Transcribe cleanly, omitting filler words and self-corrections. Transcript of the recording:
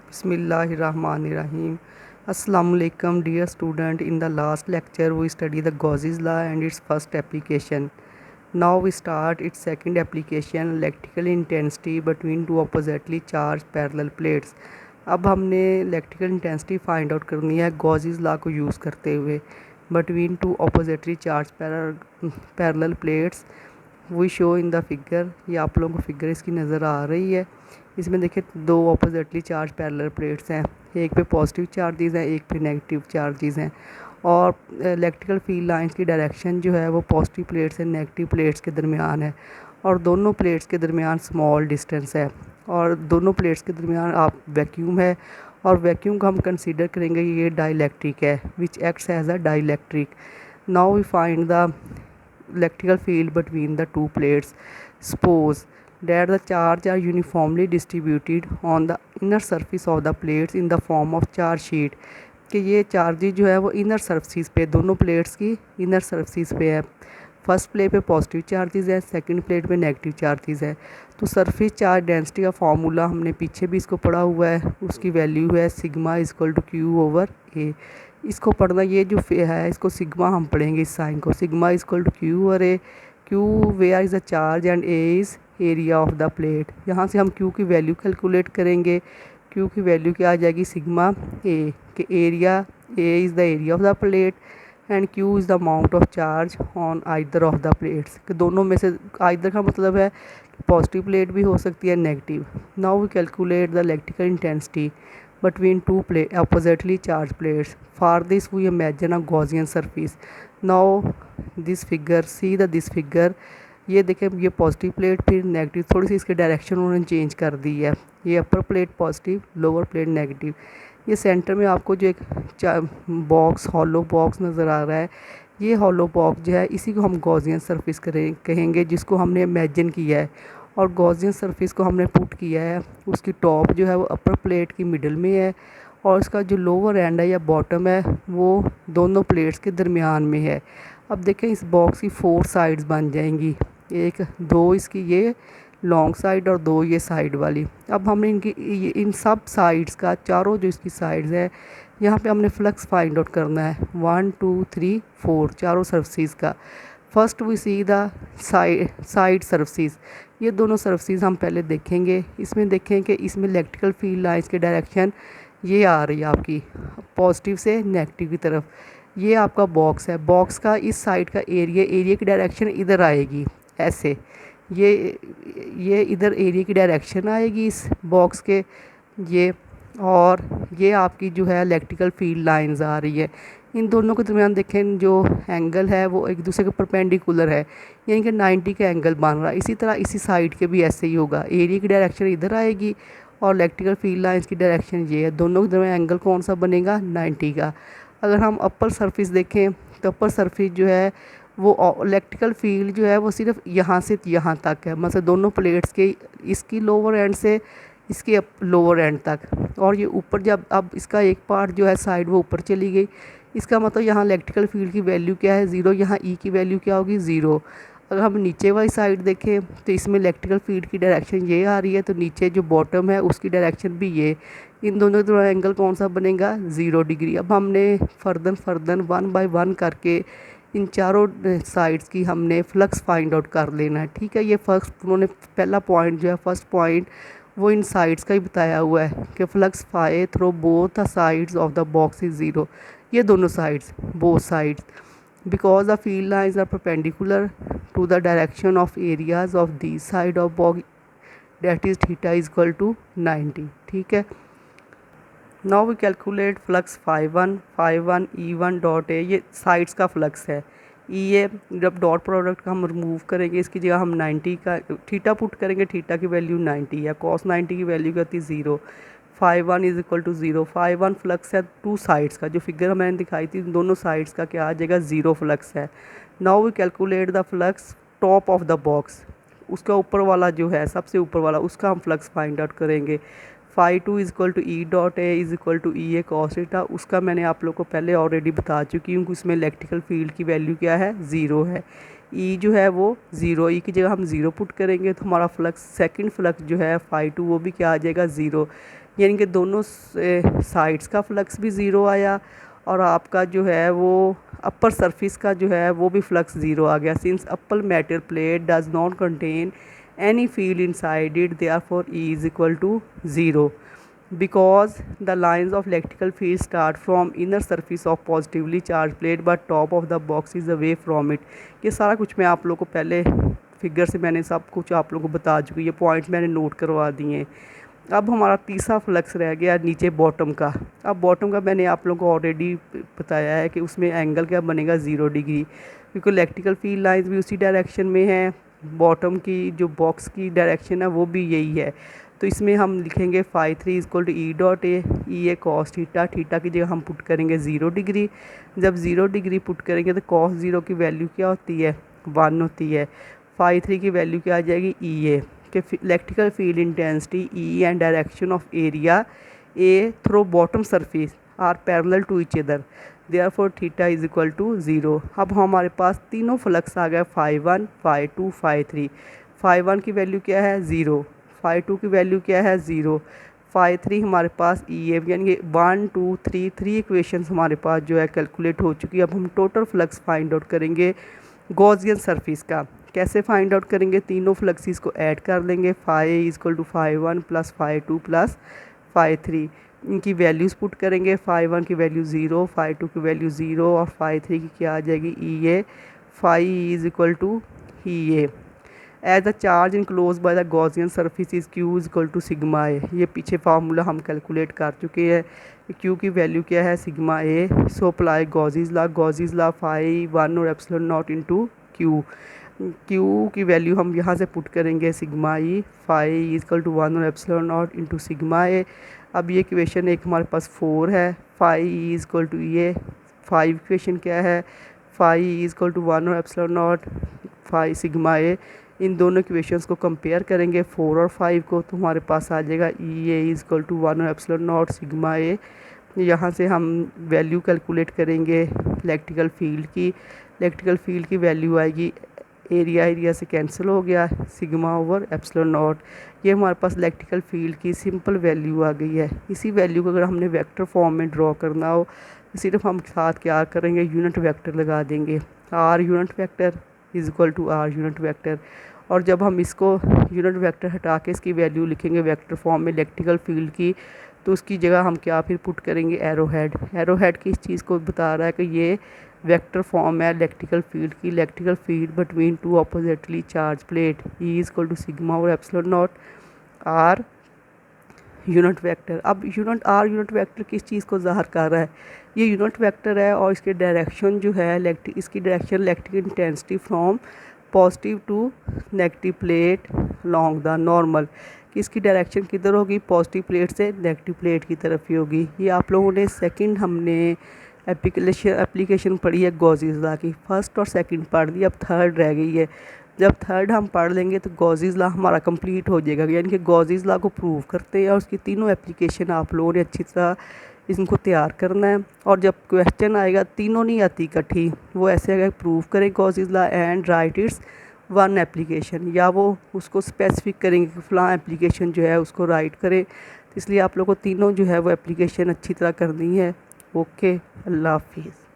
Bismillahirrahmanirrahim. Assalamualaikum dear student. In the last lecture we studied the Gauss's law and its first application. Now we start its second application, electrical intensity between two oppositely charged parallel plates. अब हमने electrical intensity find out करनी है Gauss's law को use करते हुए between two oppositely charge parallel plates we show in the figure. ये आप लोगों को फिगर इसकी नज़र आ रही है। इसमें देखिए दो ऑपोजिटली चार्ज पैरेलल प्लेट्स हैं, एक पे पॉजिटिव चार्जेस हैं, एक पे नेगेटिव चार्जेस हैं और इलेक्ट्रिकल फील्ड लाइंस की डायरेक्शन जो है वो पॉजिटिव प्लेट्स से नेगेटिव प्लेट्स के दरमियान है और दोनों प्लेट्स के दरमियान स्मॉल डिस्टेंस है और दोनों प्लेट्स के दरमियान आप वैक्यूम है और वैक्यूम को हम कंसीडर करेंगे ये डाइलेक्ट्रिक है which acts as a dielectric. Now we find the electrical field between the two plates. Suppose that the charge are uniformly distributed on the inner surface of the plates in the form of charge sheet कि ये charges जो है वो inner surface पे दोनों plates की inner surface पे है। फर्स्ट प्लेट पे पॉजिटिव चार्जेस है, सेकंड प्लेट पे नेगेटिव चार्जेस है। तो सरफेस चार्ज डेंसिटी का फार्मूला हमने पीछे भी इसको पढ़ा हुआ है, उसकी वैल्यू है sigma equal to q over a. इसको पढ़ना ये जो है इसको सिग्मा हम पढ़ेंगे इस साइन को, सिग्मा इक्वल टू क्यू और ए। Q where is the charge and a is area of the plate. यहाँ से हम क्यू की वैल्यू कैलकुलेट करेंगे। क्यू की वैल्यू क्या आ जाएगी सिग्मा ए के area, a is the area of the plate and q is the amount of charge on either of the plates कि दोनों में से आइदर का मतलब है कि पॉजिटिव प्लेट भी हो सकती है negative. Now we calculate the electrical intensity between two oppositely charged plates. For this we imagine a Gaussian surface. Now this figure, see this figure, ये देखें ये पॉजिटिव प्लेट फिर नेगेटिव, थोड़ी सी इसकी डायरेक्शन उन्होंने चेंज कर दी है। ये upper plate positive, lower plate negative. ये सेंटर में आपको जो एक बॉक्स हॉलो बॉक्स नज़र आ रहा है, ये हॉलो बॉक्स जो है इसी को हम गॉसियन सरफेस कहेंगे जिसको हमने इमेजिन किया है और गॉसियन सरफेस को हमने पुट किया है। उसकी टॉप जो है वो अपर प्लेट की मिडल में है और इसका जो लोअर एंड है या बॉटम है वो दोनों प्लेट्स के दरमियान में है। अब देखें इस बॉक्स की 4 साइड्स बन जाएंगी, एक दो इसकी ये लॉन्ग साइड और दो ये साइड वाली। अब हमने इन सब साइड्स का, चारों जो इसकी साइड्स है यहाँ पे हमने फ्लक्स फाइंड आउट करना है 1 2 3 4 चारों सरफेस का। First we see the side surface. ये दोनों सरफेस हम पहले देखेंगे। इसमें देखें कि इसमें इलेक्ट्रिकल फील्ड लाइंस की डायरेक्शन ये आ रही है आपकी पॉजिटिव से नेगेटिव की तरफ। ये आपका बॉक्स है, बॉक्स का इस साइड का एरिया की डायरेक्शन इधर आएगी ऐसे, ये इधर एरिया की डायरेक्शन आएगी इस बॉक्स के ये, और ये आपकी जो है इलेक्ट्रिकल फील्ड लाइंस आ रही है। इन दोनों के दरमियान देखें जो एंगल है वो एक दूसरे के परपेंडिकुलर है, यानी कि 90 का एंगल बन रहा है। इसी तरह इसी साइड के भी ऐसे ही होगा, एरिया की डायरेक्शन इधर आएगी और इलेक्ट्रिकल फील्ड लाइंस की डायरेक्शन ये है। दोनों के दरमियान एंगल कौन सा बनेगा 90 का। अगर हम अपर सरफेस देखें तो अपर सरफेस जो है वो इलेक्ट्रिकल फील्ड जो है वो सिर्फ यहाँ से यहाँ तक है, मतलब दोनों प्लेट्स के इसकी लोअर एंड से इसके लोअर एंड तक, और ये ऊपर जब अब इसका एक पार्ट जो है साइड वो ऊपर चली गई, इसका मतलब यहाँ इलेक्ट्रिकल फील्ड की वैल्यू क्या है 0, यहाँ ई की वैल्यू क्या होगी 0। अगर हम नीचे वाली साइड देखें तो इसमें इलेक्ट्रिकल फील्ड की डायरेक्शन ये आ रही है, तो नीचे जो बॉटम है उसकी डायरेक्शन भी ये, इन दोनों के एंगल कौन सा बनेगा 0 डिग्री। अब हमने फर्दर 1 बाय 1 करके इन चारों साइड्स की हमने फ्लक्स फाइंड आउट कर लेना है। ठीक है, ये फर्स्ट उन्होंने पहला पॉइंट जो है फर्स्ट पॉइंट वो इन साइड्स का ही बताया हुआ है कि flux phi through both the sides of the box is 0। ये दोनों sides, both sides, because the field lines are perpendicular to the direction of areas of the side of box that is theta is equal to 90। ठीक है, now we calculate flux phi one E one dot A, ये sides का flux है। ई ए जब dot product का हम remove करेंगे इसकी जगह हम 90 का थीटा पुट करेंगे, थीटा की वैल्यू 90 है, कॉस 90 की वैल्यू क्या होती 0। फाई1 इज इक्वल टू 0। फाई1 फ्लक्स है टू साइड्स का, जो फिगर मैंने दिखाई थी दोनों साइड्स का क्या आ जाएगा 0 फ्लक्स है। Now we calculate the flux top of the box, उसका ऊपर वाला जो है सबसे ऊपर वाला उसका हम फ्लक्स फाइंड आउट करेंगे। Phi two is equal to E dot a is equal to E A cos theta, उसका मैंने आप लोग को पहले ऑलरेडी बता चुकी हूँ कि उसमें इलेक्ट्रिकल फील्ड की वैल्यू क्या है 0 है। ई जो है वो 0, ई की जगह हम 0 पुट करेंगे तो हमारा फ्लक्स सेकंड फ्लक्स जो है फाई2 वो भी क्या आ जाएगा 0। यानी कि दोनों साइड्स का फ्लक्स भी ज़ीरो आया और आपका जो है वो अपर सरफेस का जो है वो भी फ्लक्स ज़ीरो आ गया। Since upper metal plate does not contain any field inside it, therefore E is equal to 0 because the lines of electrical field start from inner surface of positively charged plate but top of the box is away from it। ये सारा कुछ मैं आप लोगों को पहले figure से मैंने सब कुछ आप लोगों को बता चुकी, ये पॉइंट मैंने नोट करवा दिए। अब हमारा तीसरा फ्लक्स रह गया नीचे बॉटम का। अब बॉटम का मैंने आप लोगों को ऑलरेडी बताया है कि उसमें एंगल क्या बनेगा 0 डिग्री, क्योंकि इलेक्ट्रिकल फील्ड लाइंस भी उसी डायरेक्शन में हैं, बॉटम की जो बॉक्स की डायरेक्शन है वो भी यही है। तो इसमें हम लिखेंगे phi 3 equal to E dot E A cos theta, theta की जगह हम पुट करेंगे 0 डिग्री। जब 0 डिग्री पुट करेंगे तो कॉस 0 की वैल्यू क्या होती है 1 होती है। फाई 3 की वैल्यू क्या आ जाएगी ई ए के electrical field intensity E and direction of area A through bottom surface are parallel to each other, therefore theta is equal to 0। अब हमारे पास तीनों फ्लक्स आ गए फाई 1 फाई 2 फाई 3। फाई 1 की वैल्यू क्या है 0, फाई 2 की value क्या है 0, फाई 3 हमारे पास ई ए यानी कि 1 2 3 3 इक्वेशंस हमारे पास जो है कैलकुलेट हो चुकी है। अब हम टोटल फ्लक्स फाइंड आउट करेंगे गॉसियन सरफेस का। कैसे फाइंड आउट करेंगे, तीनों फ्लक्सिस को ऐड कर लेंगे, phi equal to phi 1 plus phi 2 plus phi 3। इनकी वैल्यूज़ पुट करेंगे, फाई 1 की वैल्यू 0, फाई 2 की वैल्यू 0 और फाई 3 की क्या आ जाएगी E a. Phi is equal to E a as the charge enclose by the Gaussian surface is q is equal to sigma a. ये पीछे फार्मूला हम कैलकुलेट कर चुके हैं, क्यू की वैल्यू क्या है sigma A. So apply Gauss's law phi 1 और epsilon not into Q. Q की वैल्यू हम यहाँ से पुट करेंगे sigma E, phi is equal to 1 और epsilon not into sigma A. अब ये इक्वेशन एक हमारे पास 4 है, फाई इज इक्वल टू ये 5 इक्वेशन क्या है फाई इज इक्वल टू 1 और एप्सिलॉन नॉट फाई सिग्मा ए। इन दोनों इक्वेशंस को कंपेयर करेंगे 4 और 5 को, तो हमारे पास आ जाएगा ई ए इज इक्वल टू 1 और एप्सिलॉन नॉट सिग्मा ए। यहाँ से हम वैल्यू कैलकुलेट करेंगे इलेक्ट्रिकल फील्ड की वैल्यू आएगी, एरिया से कैंसिल हो गया, सिग्मा ओवर एप्सिलॉन नॉट। ये हमारे पास इलेक्ट्रिकल फील्ड की सिंपल वैल्यू आ गई है। इसी वैल्यू को अगर हमने वेक्टर फॉर्म में ड्रॉ करना हो सिर्फ हम साथ क्या करेंगे यूनिट वेक्टर लगा देंगे, R unit vector is equal to R unit vector. और जब हम इसको यूनिट वेक्टर हटा के इसकी वैल्यू लिखेंगे वेक्टर फॉर्म में इलेक्ट्रिकल फील्ड की, तो उसकी जगह हम क्या फिर पुट करेंगे एरो हेड की। इस चीज़ को बता रहा है कि ये वेक्टर फॉर्म है इलेक्ट्रिकल फील्ड की, electrical field between two oppositely charge plate E is equal to sigma और epsilon naught r unit vector. अब यूनिट वेक्टर किस चीज़ को ज़ाहिर कर रहा है, ये यूनिट वेक्टर है और इसके डायरेक्शन जो है इसकी direction electric intensity from positive to negative plate long the normal, कि इसकी डायरेक्शन किधर होगी पॉजिटिव प्लेट से नेगेटिव प्लेट की तरफ ही होगी। ये आप लोगों ने सेकंड हमने एप्लीकेशन पढ़ी है गॉसिस लॉ की, फर्स्ट और सेकंड पढ़ ली, अब थर्ड रह गई है। जब थर्ड हम पढ़ लेंगे तो गॉसिस लॉ हमारा कंप्लीट हो जाएगा, यानी कि गॉसिस लॉ को प्रूव करते हैं और उसकी तीनों एप्लीकेशन आप लोगों ने अच्छी तरह इनको तैयार करना है। और जब क्वेश्चन आएगा तीनों नहीं आती इकट्ठी, वो ऐसे आएगा प्रूव करें Gauss's law and write its one application, या वो उसको स्पेसिफिक करेंगे कि फ़लाँ एप्लीकेशन जो है उसको राइट करें। तो इसलिए आप लोगों को तीनों जो है वो एप्लीकेशन अच्छी तरह करनी है। ओके, अल्लाह हाफिज़।